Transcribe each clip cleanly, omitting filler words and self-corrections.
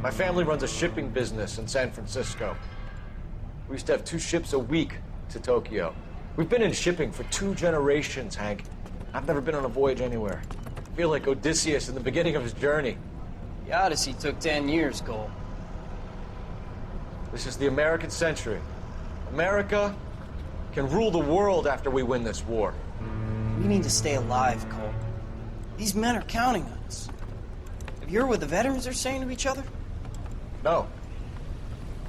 My family runs a shipping business in San Francisco. We used to have 2 ships a week to Tokyo. We've been in shipping for 2 generations, Hank. I've never been on a voyage anywhere. I feel like Odysseus in the beginning of his journey. The Odyssey took 10 years, Cole. This is the American century. America can rule the world after we win this war. We need to stay alive, Cole. These men are counting on us. Have you heard what the veterans are saying to each other? No.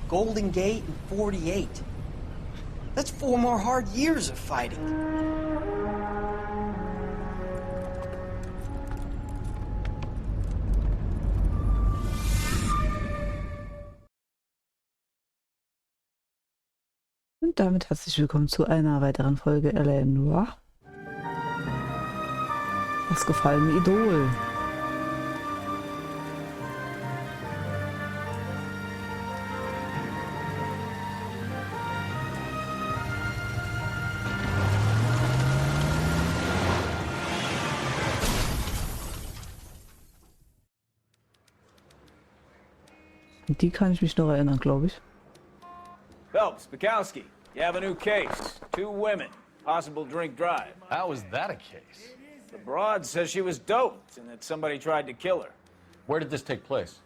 Golden Gate and 48. That's 4 more hard years of fighting. Und damit herzlich willkommen zu einer weiteren Folge Noire. Das gefallene Idol. Und die kann ich mich noch erinnern, glaube ich. Phelps, Bukowski, you have a new case. 2 women, possible drink drive. How was that a case? The broad says she was doped and that somebody tried to kill her. Where did this take place?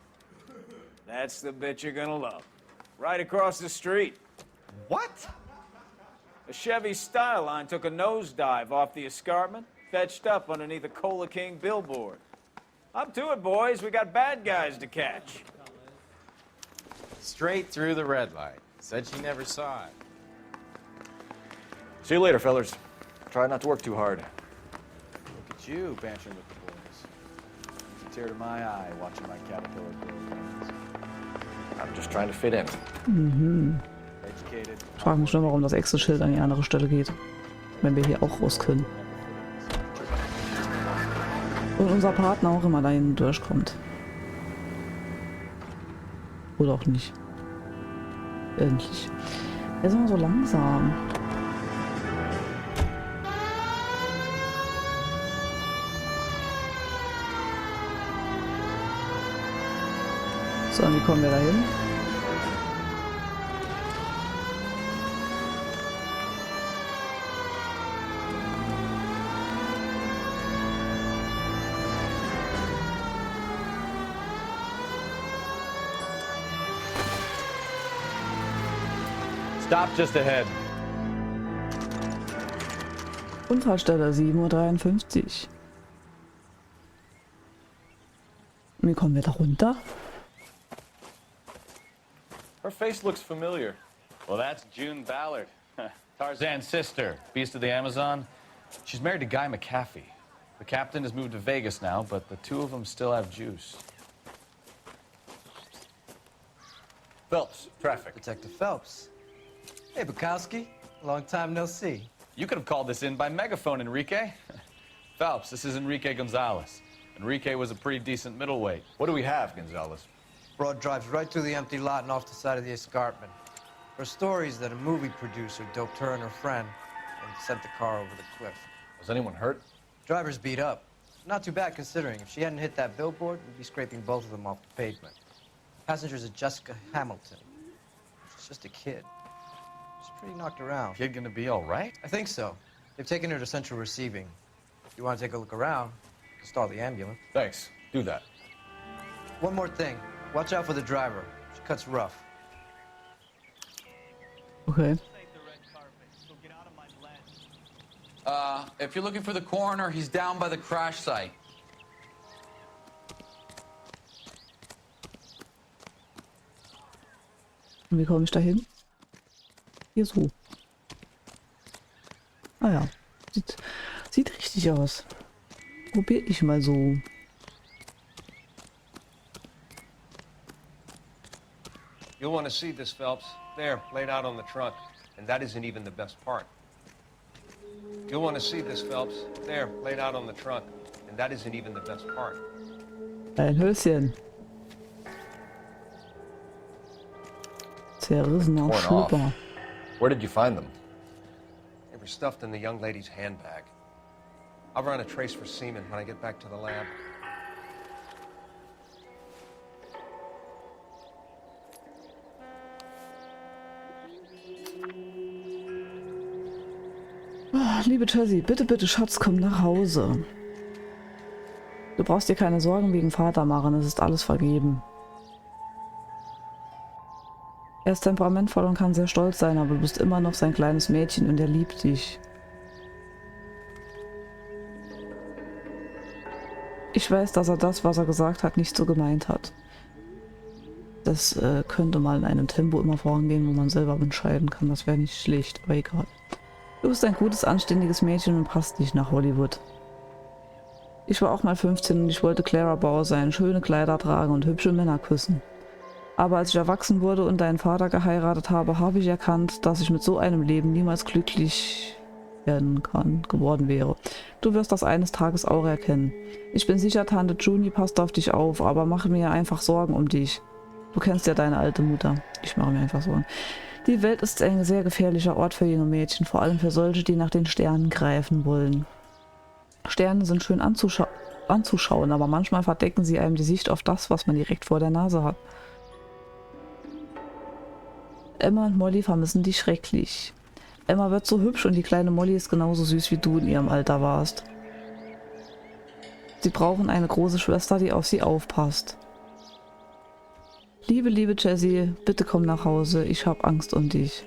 That's the bit you're gonna love. Right across the street. What? A Chevy Styline took a nosedive off the escarpment, fetched up underneath a Cola King billboard. Up to it, boys. We got bad guys to catch. Straight through the red light. Said she never saw it. See you later, fellas. Try not to work too hard. Look at you, bantering with the boys. It's a tear to my eye watching my caterpillar grow wings. I'm just trying to fit in. Educated. Ich frage mich schon, warum das Exo-Schild an die andere Stelle geht. Wenn wir hier auch raus können. Und unser Partner auch immer dahin durchkommt. Oder auch nicht. Endlich. Er ist immer so langsam. So, und wie kommen wir da hin? Stop just ahead. Unfallstelle 7:53 Uhr. Und wie kommen wir da runter? Her face looks familiar. Well, that's June Ballard. Tarzan's sister, beast of the Amazon. She's married to Guy McAfee. The captain has moved to Vegas now, but the 2 of them still have juice. Phelps, traffic. Detective Phelps. Hey, Bukowski. Long time no see. You could have called this in by megaphone, Enrique. Phelps, this is Enrique Gonzalez. Enrique was a pretty decent middleweight. What do we have, Gonzalez? Broad drives right through the empty lot and off the side of the escarpment. Her story is that a movie producer doped her and her friend and sent the car over the cliff. Was anyone hurt? Driver's beat up. Not too bad considering. If she hadn't hit that billboard, we'd be scraping both of them off the pavement. Passenger's a Jessica Hamilton. She's just a kid. She's pretty knocked around. Kid gonna be all right? I think so. They've taken her to central receiving. If you want to take a look around, you can stall the ambulance. Thanks. Do that. One more thing. Watch out for the driver. She cuts rough. Okay. If you're looking for the coroner, he's down by the crash site. Und wie komme ich da hin? Hier so. Ah ja. Sieht richtig aus. Probier ich mal so. You'll want to see this, Phelps. There, laid out on the trunk. And that isn't even the best part. You'll want to see this, Phelps. There, laid out on the trunk. And that isn't even the best part. Ein Höschen. Zerrissener Torn Schlüpper. off. Where did you find them? They were stuffed in the young lady's handbag. I'll run a trace for semen when I get back to the lab. Liebe Jessie, bitte, bitte, Schatz, komm nach Hause. Du brauchst dir keine Sorgen wegen Vater machen, es ist alles vergeben. Er ist temperamentvoll und kann sehr stolz sein, aber du bist immer noch sein kleines Mädchen und er liebt dich. Ich weiß, dass er das, was er gesagt hat, nicht so gemeint hat. Das könnte mal in einem Tempo immer vorangehen, wo man selber entscheiden kann. Das wäre nicht schlecht, aber egal. Du bist ein gutes, anständiges Mädchen und passt nicht nach Hollywood. Ich war auch mal 15 und ich wollte Clara Bauer sein, schöne Kleider tragen und hübsche Männer küssen. Aber als ich erwachsen wurde und deinen Vater geheiratet habe, habe ich erkannt, dass ich mit so einem Leben niemals glücklich geworden wäre. Du wirst das eines Tages auch erkennen. Ich bin sicher, Tante Juni passt auf dich auf, aber mache mir einfach Sorgen um dich. Du kennst ja deine alte Mutter. Ich mache mir einfach Sorgen. Die Welt ist ein sehr gefährlicher Ort für junge Mädchen, vor allem für solche, die nach den Sternen greifen wollen. Sterne sind schön anzuschauen, aber manchmal verdecken sie einem die Sicht auf das, was man direkt vor der Nase hat. Emma und Molly vermissen dich schrecklich. Emma wird so hübsch und die kleine Molly ist genauso süß, wie du in ihrem Alter warst. Sie brauchen eine große Schwester, die auf sie aufpasst. Liebe, liebe Jessie, bitte komm nach Hause, ich habe Angst um dich.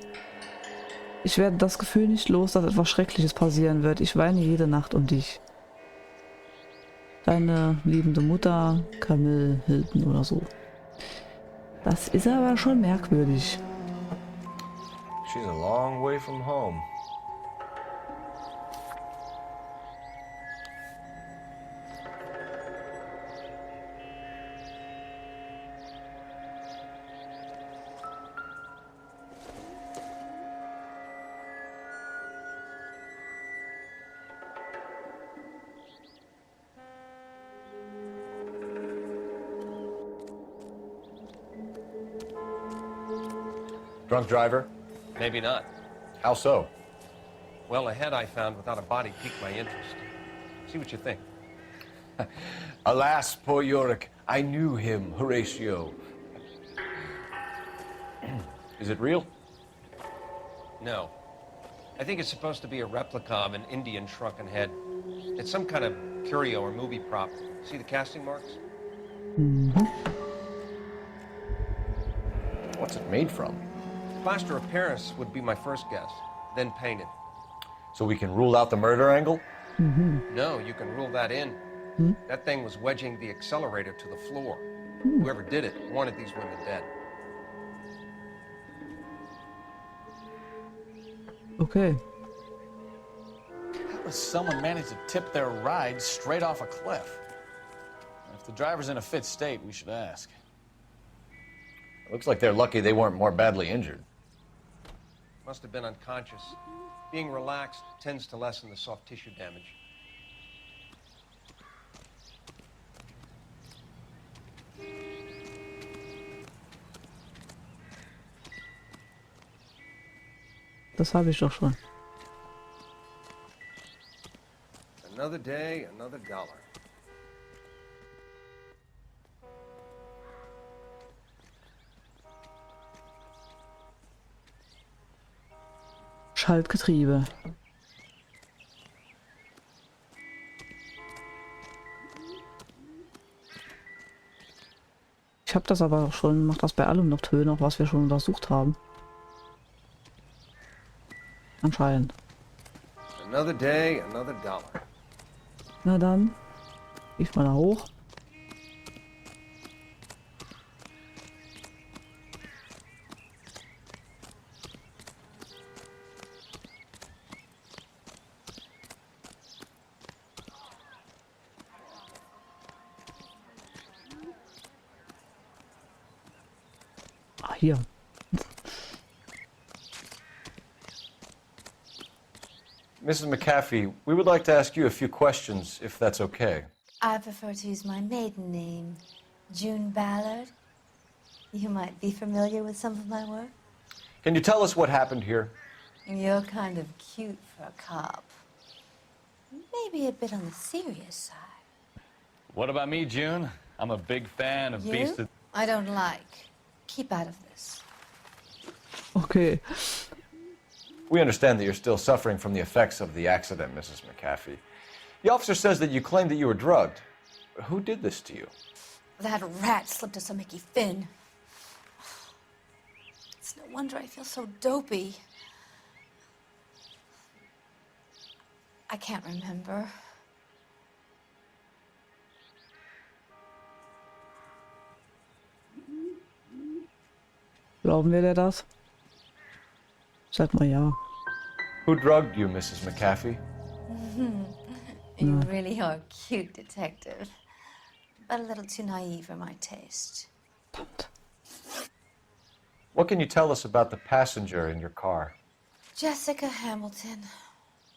Ich werde das Gefühl nicht los, dass etwas Schreckliches passieren wird. Ich weine jede Nacht um dich. Deine liebende Mutter, Camille Hilton oder so. Das ist aber schon merkwürdig. She's a long way from home. Drunk driver? Maybe not. How so? Well, a head I found without a body piqued my interest. See what you think. Alas, poor Yorick. I knew him, Horatio. Is it real? No. I think it's supposed to be a replica of an Indian shrunken head. It's some kind of curio or movie prop. See the casting marks? What's it made from? Plaster of Paris would be my first guess, then painted. So we can rule out the murder angle? No, you can rule that in. That thing was wedging the accelerator to the floor. Whoever did it wanted these women dead. Okay. How does someone manage to tip their ride straight off a cliff? If the driver's in a fit state, we should ask. Looks like they're lucky they weren't more badly injured. Must have been unconscious. Being relaxed tends to lessen the soft tissue damage. Das habe ich doch schon. Another day, another dollar. Schaltgetriebe. Ich habe das aber auch schon, macht das bei allem noch Töne, auch was wir schon untersucht haben. Anscheinend. Another day, another dollar. Na dann, ich mal da hoch. Ah, hier. Mrs. McAfee, we would like to ask you a few questions, if that's okay. I prefer to use my maiden name, June Ballard. You might be familiar with some of my work. Can you tell us what happened here? You're kind of cute for a cop. Maybe a bit on the serious side. What about me, June? I'm a big fan of You? Beast of... I don't like. Keep out of this. Okay. We understand that you're still suffering from the effects of the accident, Mrs. McAfee. The officer says that you claimed that you were drugged. Who did this to you? That rat slipped us a Mickey Finn. It's no wonder I feel so dopey. I can't remember. Glauben wir dir das? Sag mal ja. Who drugged you, Mrs. McAfee? You really are a cute detective, but a little too naive for my taste. Verdammt. What can you tell us about the passenger in your car? Jessica Hamilton.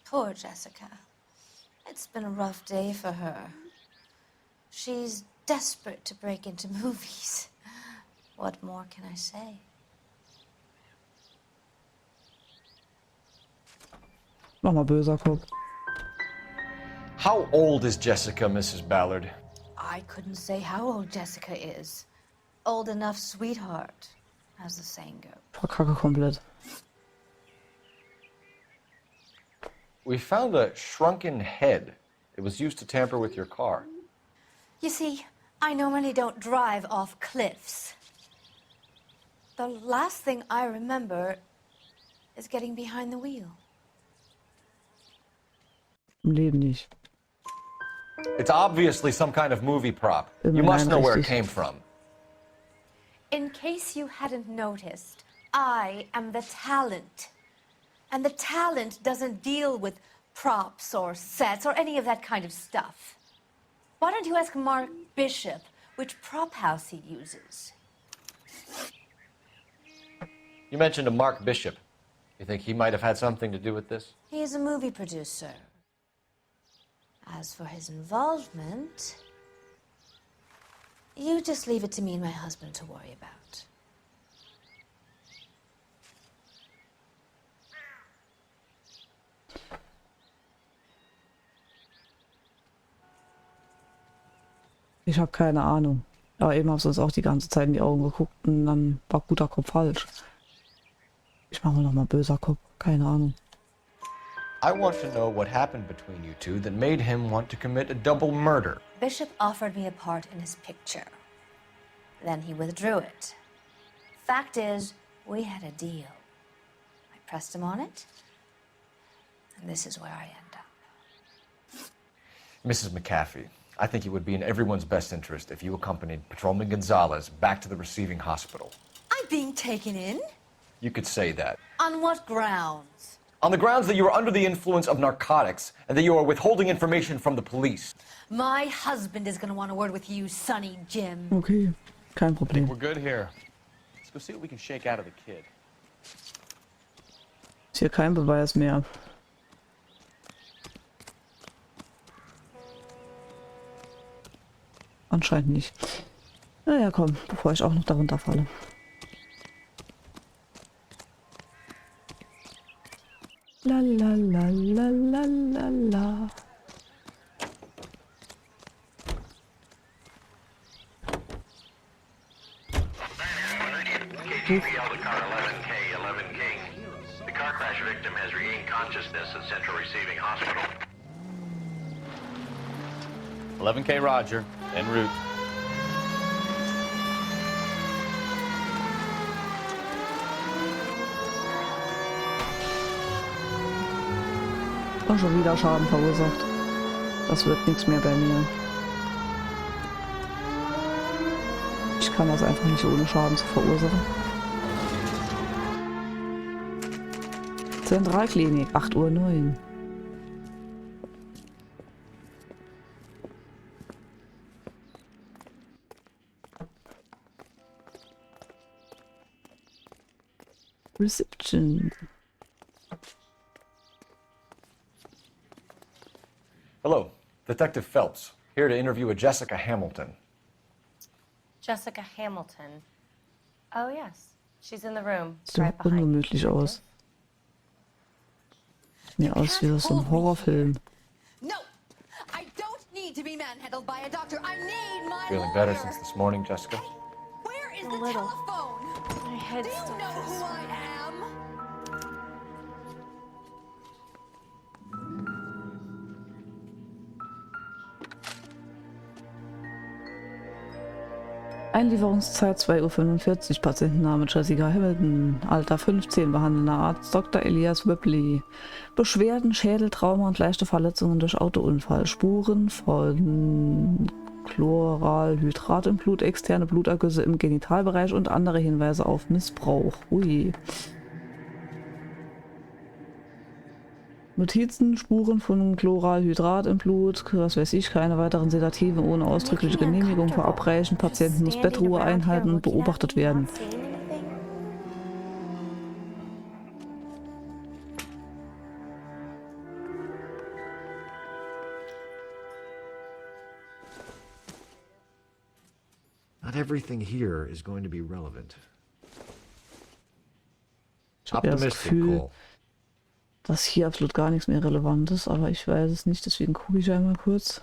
Poor Jessica. It's been a rough day for her. She's desperate to break into movies. What more can I say? Mach mal böser Kopf. How old is Jessica, Mrs. Ballard? I couldn't say how old Jessica is. Old enough, sweetheart, as the saying goes. Verkacke komplett. We found a shrunken head. It was used to tamper with your car. You see, I normally don't drive off cliffs. The last thing I remember is getting behind the wheel. Im Leben nicht. It's obviously some kind of movie prop. Immer You must know where it richtig. came from. In case you hadn't noticed, I am the talent. And the talent doesn't deal with props or sets or any of that kind of stuff. Why don't you ask Mark Bishop which prop house he uses? You mentioned a Mark Bishop. You think he might have had something to do with this? He is a movie producer. As for his involvement, you just leave it to me and my husband to worry about. Ich habe keine Ahnung. Aber eben hast du uns auch die ganze Zeit in die Augen geguckt und dann war guter Kopf falsch. Ich mache noch mal böser Kopf. Keine Ahnung. I want to know what happened between you two that made him want to commit a double murder. Bishop offered me a part in his picture. Then he withdrew it. Fact is, we had a deal. I pressed him on it, and this is where I end up. Mrs. McAfee, I think it would be in everyone's best interest if you accompanied Patrolman Gonzalez back to the receiving hospital. I'm being taken in? You could say that. On what grounds? On the grounds that you are under the influence of narcotics and that you are withholding information from the police. My husband is going to want a word with you, Sonny Jim. Okay, kein I think Problem. we're good here. Let's go see what we can shake out of the kid. Ist hier kein Beweis mehr. Anscheinend nicht. Naja, komm, bevor ich auch noch darunter falle. La la la la la la la. Yellow car 11K, 11K. The car crash victim has regained consciousness at Central Receiving Hospital. 11K Roger, en route. Und schon wieder Schaden verursacht. Das wird nichts mehr bei mir. Ich kann das einfach nicht ohne Schaden zu verursachen. Zentralklinik, 8:09 Uhr. Reception. Hello, Detective Phelps, here to interview a Jessica Hamilton. Jessica Hamilton. Oh, yes. She's in the room. Sieht Right doch behind you. ungemütlich aus. Sieht mir aus wie aus so einem Horrorfilm. No! I don't need to be manhandled by a doctor. I need my Feeling better lawyer. since this morning, Jessica? Where is A the little. telephone? My head Do you still know feels who I bad. am? Einlieferungszeit 2:45 Uhr. Patientenname Jessica Hamilton. Alter 15. Behandelnder Arzt Dr. Elias Whibley. Beschwerden, Schädeltrauma und leichte Verletzungen durch Autounfall. Spuren von Chloralhydrat im Blut, externe Blutergüsse im Genitalbereich und andere Hinweise auf Missbrauch. Ui. Notizen, Spuren von Chloralhydrat im Blut, was weiß ich, keine weiteren Sedativen ohne ausdrückliche Genehmigung verabreichen. Patienten muss Bettruhe einhalten und beobachtet werden. Not everything here is going to be relevant. Ich habe das Gefühl, dass hier absolut gar nichts mehr relevant ist, aber ich weiß es nicht, deswegen gucke ich einmal kurz.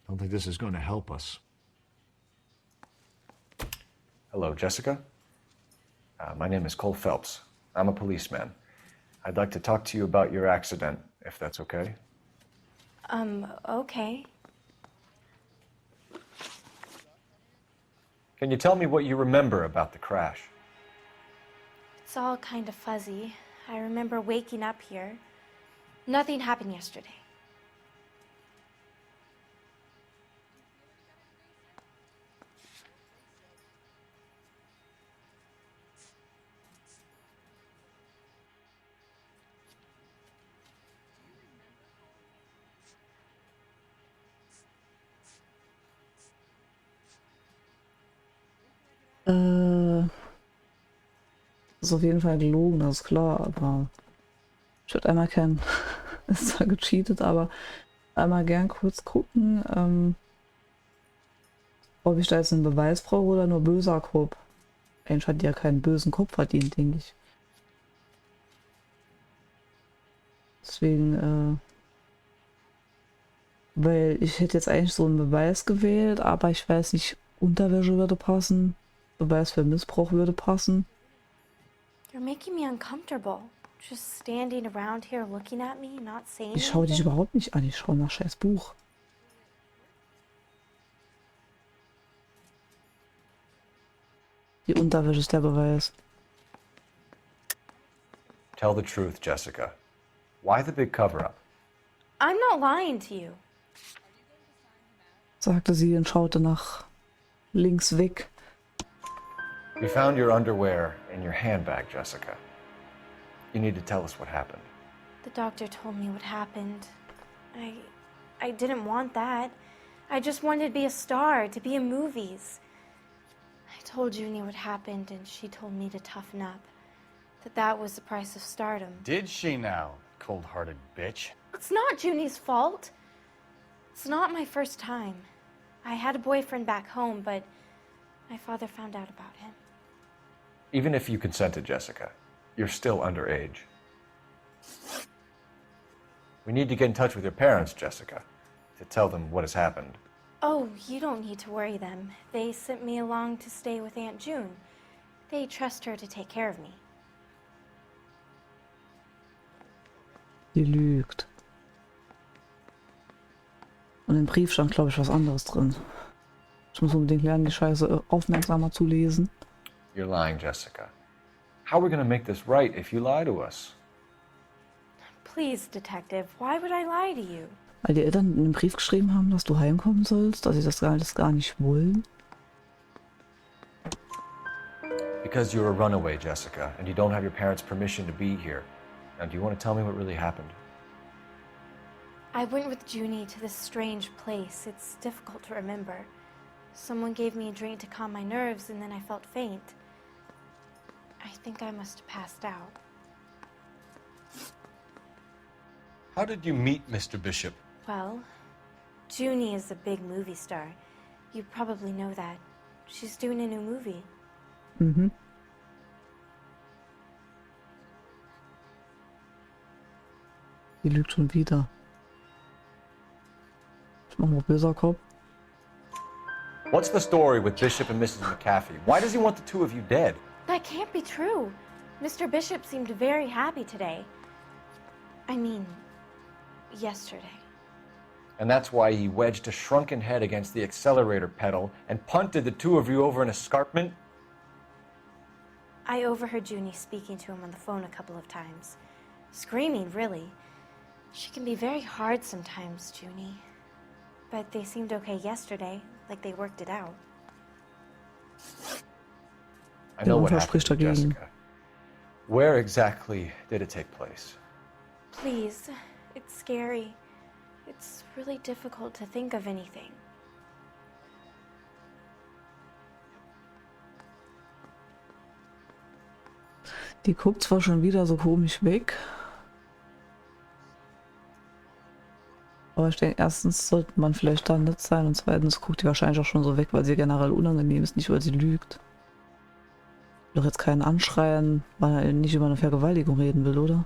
Don't think this is going to help us. Hello, Jessica. My name is Cole Phelps. I'm a policeman. I'd like to talk to you about your accident, if that's okay. Okay. Can you tell me what you remember about the crash? It's all kind of fuzzy. I remember waking up here. Nothing happened yesterday. Das ist auf jeden Fall gelogen, das ist klar, aber ich würde einmal gern, ist zwar gecheatet, aber einmal gern kurz gucken, ob ich da jetzt einen Beweis brauche oder nur böser Kopf. Eigentlich hat die ja keinen bösen Kopf verdient, denke ich. Deswegen, weil ich hätte jetzt eigentlich so einen Beweis gewählt, aber ich weiß nicht, Unterwäsche würde passen, Beweis für Missbrauch würde passen. You're making me uncomfortable. Just standing around here looking at me, not saying Ich schaue dich anything. überhaupt nicht an, ich schaue nach scheiß Buch. Die Unterwäsche ist der Beweis. Tell the truth, Jessica. Why the big cover-up? I'm not lying to you. Sagte sie und schaute nach links weg. We found your underwear in your handbag, Jessica. You need to tell us what happened. The doctor told me what happened. I didn't want that. I just wanted to be a star, to be in movies. I told Junie what happened, and she told me to toughen up. That was the price of stardom. Did she now, cold-hearted bitch? It's not Junie's fault. It's not my first time. I had a boyfriend back home, but my father found out about him. Even if you consented, Jessica, you're still underage. We need to get in touch with your parents, Jessica, to tell them what has happened. Oh, you don't need to worry them. They sent me along to stay with Aunt June. They trust her to take care of me. Die lügt. Und im Brief stand, glaube ich, was anderes drin. Ich muss unbedingt lernen, die Scheiße aufmerksamer zu lesen. You're lying, Jessica. How are we going to make this right if you lie to us? Please, Detective, why would I lie to you? Weil die Eltern in dem Brief geschrieben haben, dass du heimkommen sollst, dass sie das alles gar nicht wollen. Because you're a runaway, Jessica, and you don't have your parents' permission to be here. Now, do you want to tell me what really happened? I went with Junie to this strange place. It's difficult to remember. Someone gave me a drink to calm my nerves, and then I felt faint. I think I must have passed out. How did you meet Mr. Bishop? Well, Junie is a big movie star. You probably know that. She's doing a new movie. Mhm. Die lügt schon wieder. Ich mach mal böser Kopf. What's the story with Bishop and Mrs. McAfee? Why does he want the two of you dead? That can't be true. Mr. Bishop seemed very happy today. I mean, yesterday. And that's why he wedged a shrunken head against the accelerator pedal and punted the two of you over an escarpment? I overheard Junie speaking to him on the phone a couple of times. Screaming, really. She can be very hard sometimes, Junie. But they seemed okay yesterday, like they worked it out. I know what Der happened, spricht dagegen. Jessica. Where exactly did it take place? Please, it's scary. It's really difficult to think of anything. Die guckt zwar schon wieder so komisch weg. Aber ich denke, erstens sollte man vielleicht da nett sein und zweitens guckt die wahrscheinlich auch schon so weg, weil sie generell unangenehm ist, nicht weil sie lügt. Will doch jetzt keinen anschreien, weil er nicht über eine Vergewaltigung reden will, oder?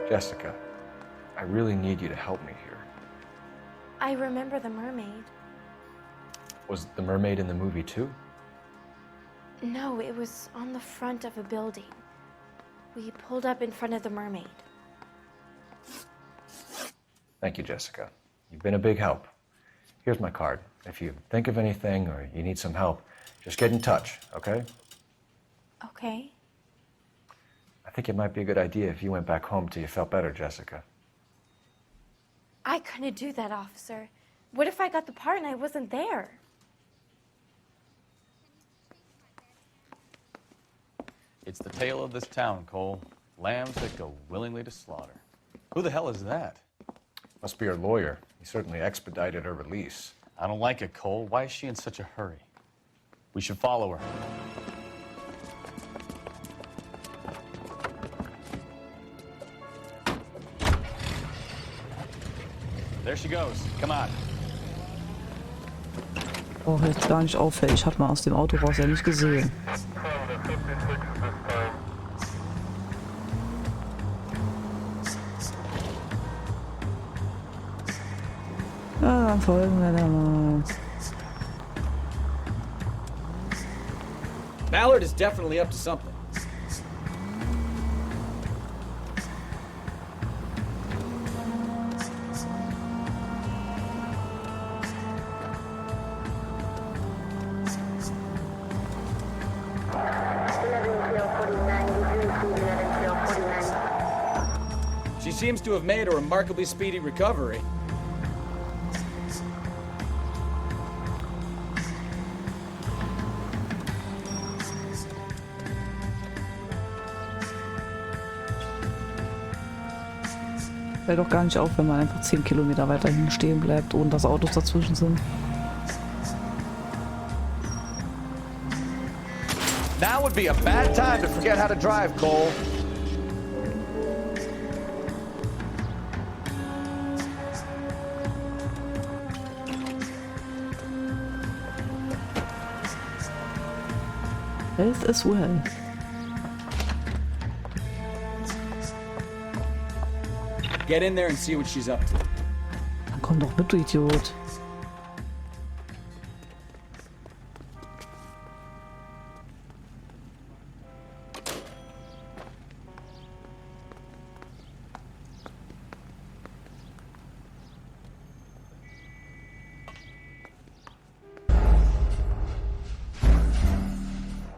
Jessica, I really need you to help me here. I remember the mermaid. Was the mermaid in the movie too? No, it was on the front of a building. We pulled up in front of the mermaid. Thank you, Jessica. You've been a big help. Here's my card. If you think of anything or you need some help, just get in touch, okay? Okay. I think it might be a good idea if you went back home till you felt better, Jessica. I couldn't do that, officer. What if I got the part and I wasn't there? It's the tale of this town, Cole. Lambs that go willingly to slaughter. Who the hell is that? Must be her lawyer. He certainly expedited her release. I don't like it, Cole. Why is she in such a hurry? We should follow her. There she goes. Come on. Oh, jetzt gar nicht auffällig. Hat man aus dem Auto raus ja nicht gesehen. Ja, dann folgen wir da mal. Ballard is definitely up to something. She seems to have made a remarkably speedy recovery. Fällt doch gar nicht auf, wenn man einfach 10 Kilometer weiterhin stehen bleibt, ohne dass Autos dazwischen sind. Now would be a bad time to forget how to drive, Cole. Health as well. Get in there and see what she's up to. Dann komm doch mit, du Idiot.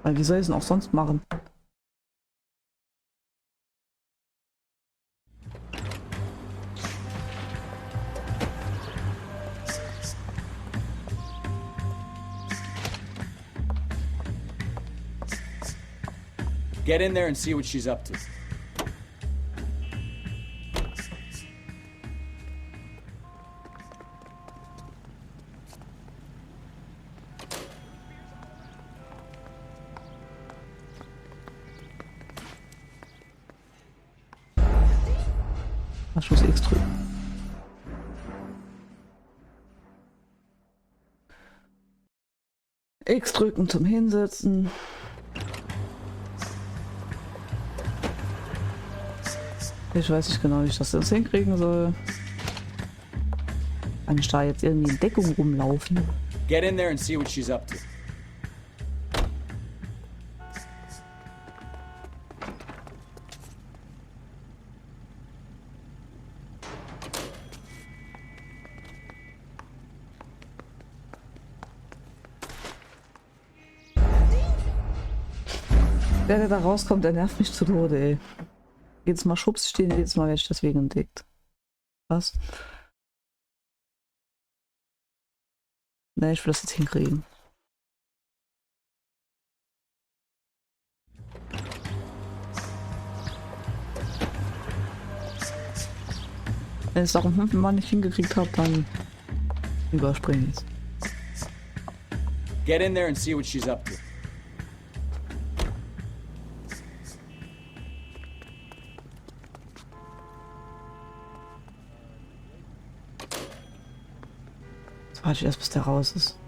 Weil wie soll ich es denn auch sonst machen? Get in there and see what she's up to. Ich muss X drücken. X drücken zum Hinsetzen. Ich weiß nicht genau, wie ich das jetzt hinkriegen soll. Kann ich da jetzt irgendwie in Deckung rumlaufen? Get in there and see what she's up to. Der da rauskommt, der nervt mich zu Tode, ey. Jedes Mal Schubs stehen, jedes Mal werde ich deswegen entdeckt. Was? Ne, ich will das jetzt hinkriegen. Wenn ich es auch im 5. Mal nicht hingekriegt habe, dann überspringe ich es. Get in there and see what she's up to. Jetzt warte ich erst, bis der raus ist.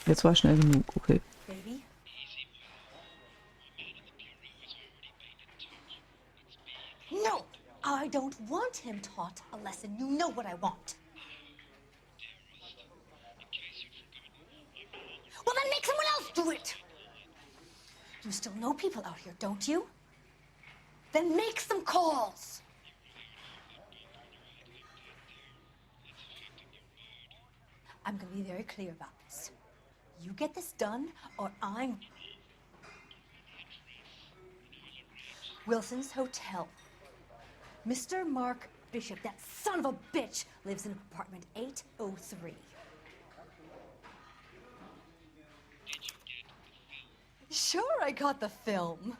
Jetzt war schnell genug, okay. Baby? No! I don't want him taught a lesson. You know what I want. Well, then make someone else do it! You still know people out here, don't you? Then make some calls! I'm gonna be very clear about this. You get this done, or I'm... Wilson's Hotel. Mr. Mark Bishop, that son of a bitch, lives in apartment 803. Sure, I got the film.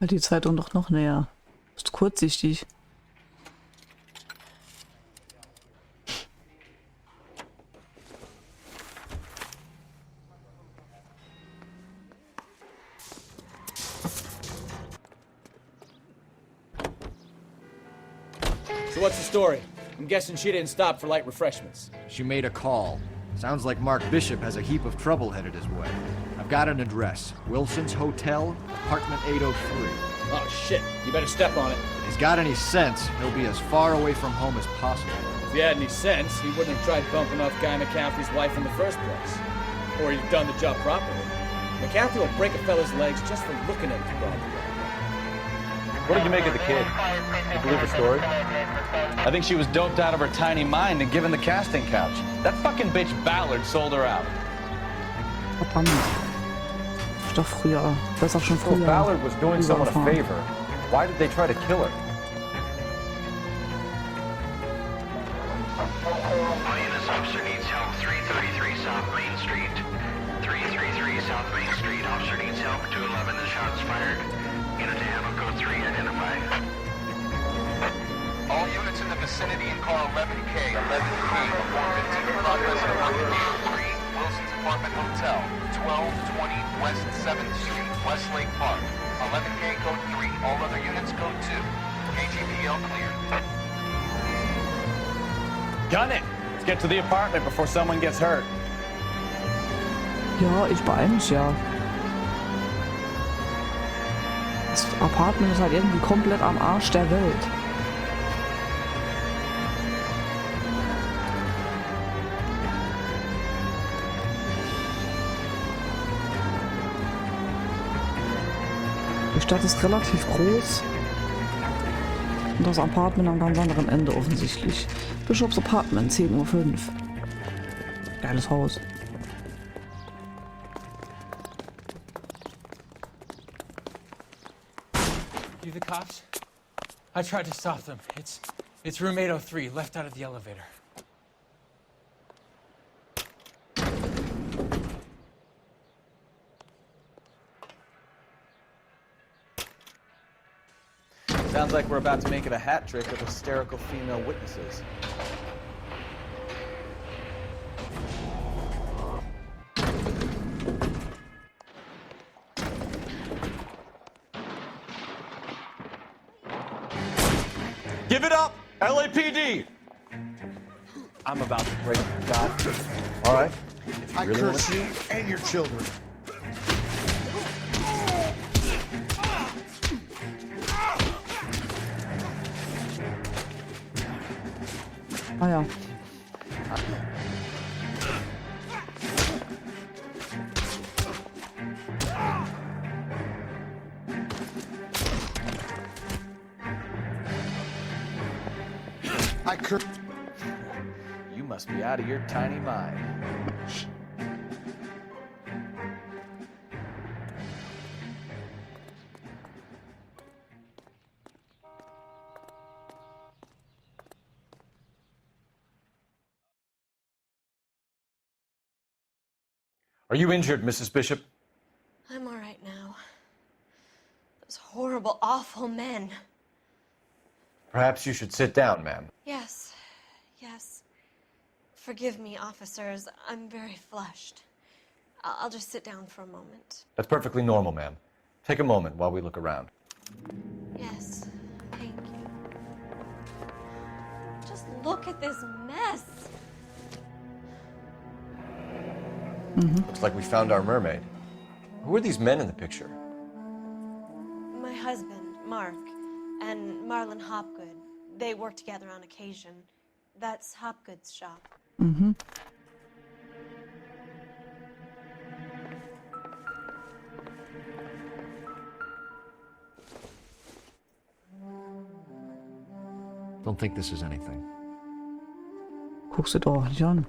Halt die Zeitung doch noch näher. Ist kurzsichtig. So what's the story? I'm guessing she didn't stop for light refreshments. She made a call. Sounds like Mark Bishop has a heap of trouble headed his way. I've got an address. Wilson's Hotel, apartment 803. Oh, shit. You better step on it. If he's got any sense, he'll be as far away from home as possible. If he had any sense, he wouldn't have tried bumping off Guy McCaffrey's wife in the first place. Or he'd have done the job properly. McCaffrey will break a fella's legs just for looking at his property. What did you make of the kid? You believe the story? I think she was doped out of her tiny mind and given the casting couch. That fucking bitch Ballard sold her out. Verdammt. Ich doch früher. Das ist auch schon So if früher. Ballard was doing someone a Überfahren. favor, why did they try to kill her? All units, officer needs help. 333 South Main Street. 333 South Main Street. Officer needs help. 211 is shots fired. Unit to handle code 3 identified. All units in the vicinity in car 11K, 11K, 415 progress in apartment 803, Wilson's Apartment Hotel, 1220 West 7th Street, Westlake Park. 11K code 3, all other units code 2. KTPL cleared. Gun it! Let's get to the apartment before someone gets hurt. Ja, ich beeile mich ja. Das Apartment ist halt irgendwie komplett am Arsch der Welt. Die Stadt ist relativ groß. Und das Apartment am ganz anderen Ende offensichtlich. Bishops Apartment, 10:05 Uhr. Geiles Haus. You the cops? I tried to stop them. It's room 803, left out of the elevator. Sounds like we're about to make it a hat trick of hysterical female witnesses. Give it up, LAPD! I'm about to break your god. All right. I curse you and your children. Ah ja. I curse. You must be out of your tiny mind. Are you injured, Mrs. Bishop? I'm all right now. Those horrible, awful men. Perhaps you should sit down, ma'am. Yes, yes. Forgive me, officers. I'm very flushed. I'll just sit down for a moment. That's perfectly normal, ma'am. Take a moment while we look around. Yes, thank you. Just look at this mess. Looks like we found our mermaid. Who are these men in the picture? My husband, Mark, and Marlon Hopgood. They work together on occasion. That's Hopgood's shop. Don't think this is anything. Guck's dir doch nicht an.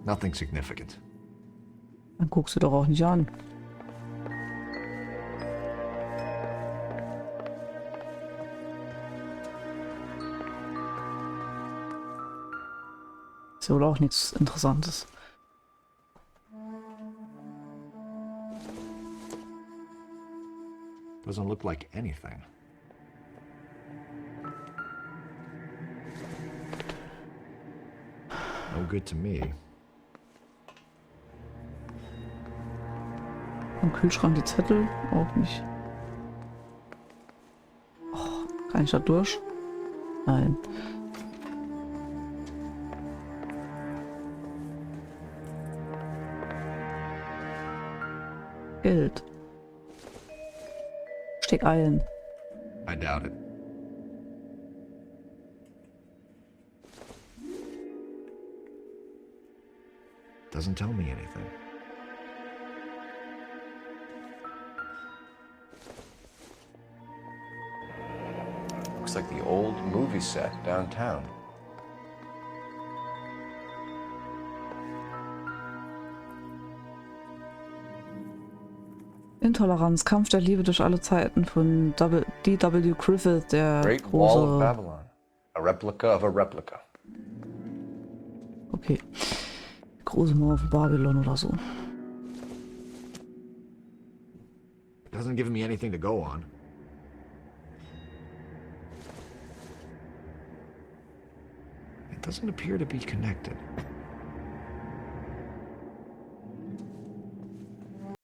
Nothing significant. Dann guckst du doch auch nicht an. Ist ja wohl auch nichts Interessantes. Doesn't look like anything. No good to me. Am Kühlschrank die Zettel auch nicht. Oh, kann ich da durch? Nein. Geld. Steck ein. I doubt it. Doesn't tell me anything. Looks like the old movie set downtown. Intoleranz, Kampf der Liebe durch alle Zeiten von D.W. Griffith, der Great Wall of große... Babylon. A replica of a replica. Okay. Große Mauer von Babylon oder so. Doesn't give me anything to go on. It doesn't appear to be connected.